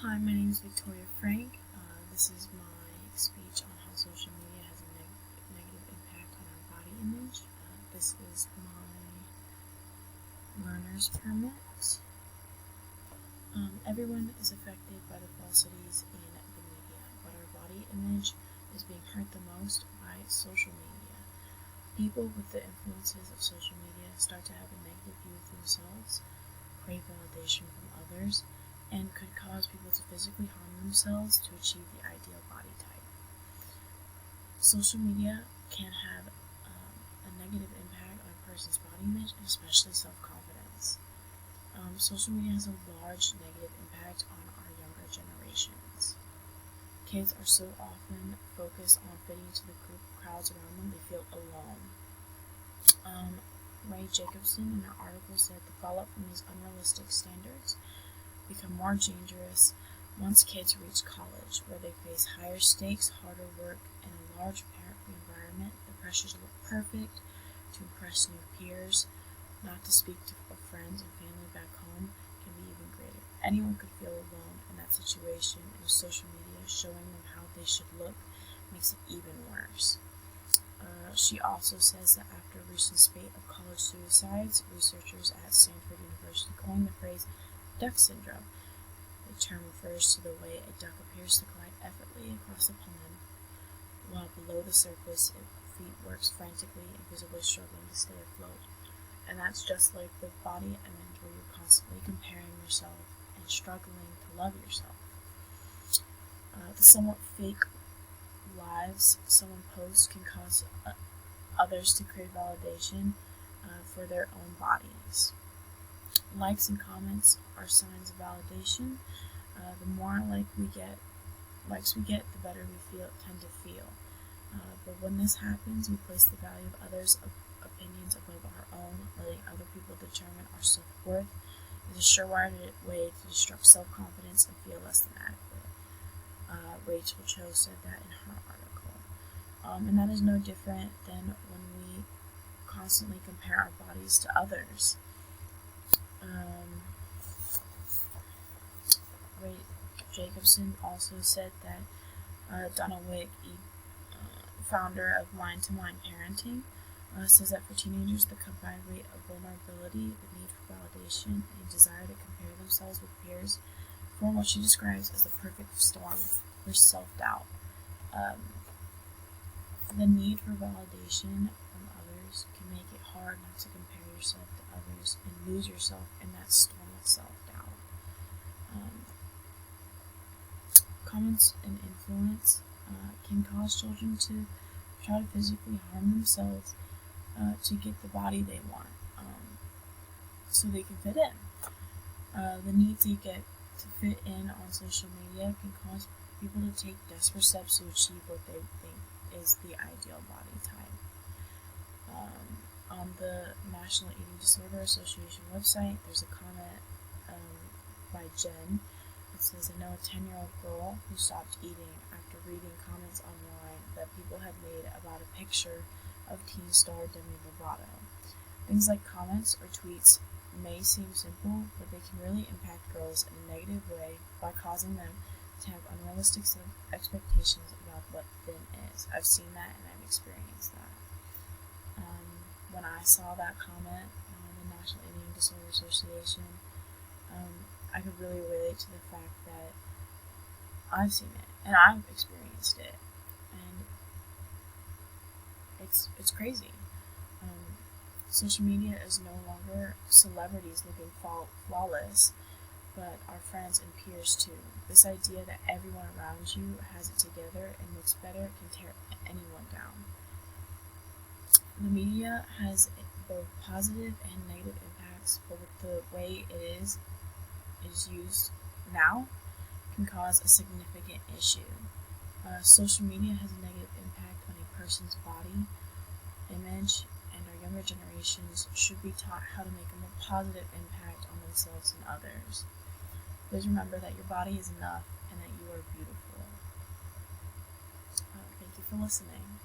Hi, my name is Victoria Frank. This is my speech on how social media has a negative impact on our body image. This is my learner's permit. Everyone is affected by the falsities in the media, but our body image is being hurt the most by social media. People with the influences of social media start to have a negative view of themselves, crave validation from others, and could cause people to physically harm themselves to achieve the ideal body type. Social media can have a negative impact on a person's body image, and especially self-confidence. Social media has a large negative impact on our younger generations. Kids are so often focused on fitting into the group crowds around them, they feel alone. Ray Jacobson in an article said the fallout from these unrealistic standards become more dangerous once kids reach college, where they face higher stakes, harder work, and a large parent environment. The pressure to look perfect, to impress new peers, not to speak to friends and family back home can be even greater. Anyone could feel alone in that situation, and social media showing them how they should look makes it even worse. She also says that after a recent spate of college suicides, researchers at Stanford University coined the phrase duck syndrome. The term refers to the way a duck appears to glide effortlessly across a pond, while below the surface its feet works frantically and visibly struggling to stay afloat. And that's just like the body image, where you're constantly comparing yourself and struggling to love yourself. The somewhat fake lives someone posts can cause others to crave validation for their own bodies. Likes and comments are signs of validation. The more likes we get, the better we tend to feel. But when this happens, we place the value of others' opinions above our own, letting other people determine our self-worth. Is a surefire way to disrupt self-confidence and feel less than adequate. Rachel Cho said that in her article. And that is no different than when we constantly compare our bodies to others. Ray Jacobson also said that Donna Wick, founder of Mind to Mind Parenting, says that for teenagers, the combined rate of vulnerability, the need for validation, and a desire to compare themselves with peers form what she describes as the perfect storm for self-doubt. The need for validation from others can make it hard not to compare yourself to others and lose yourself in that storm of self-doubt. Comments and influence can cause children to try to physically harm themselves to get the body they want, so they can fit in. The need to get to fit in on social media can cause people to take desperate steps to achieve what they think is the ideal body type. On the National Eating Disorder Association website, there's a comment by Jen. It says, I know a 10-year-old girl who stopped eating after reading comments online that people had made about a picture of teen star Demi Lovato. Things like comments or tweets may seem simple, but they can really impact girls in a negative way by causing them to have unrealistic expectations about what thin is. I've seen that and I've experienced that. When I saw that comment on the National Eating Disorder Association, I could really relate to the fact that I've seen it and I've experienced it, and it's crazy. Social media is no longer celebrities looking flawless, but our friends and peers too. This idea that everyone around you has it together and looks better can tear anyone down. The media has both positive and negative impacts, but with the way it is used now, can cause a significant issue. Social media has a negative impact on a person's body image, and our younger generations should be taught how to make a more positive impact on themselves and others. Please remember that your body is enough and that you are beautiful. Thank you for listening.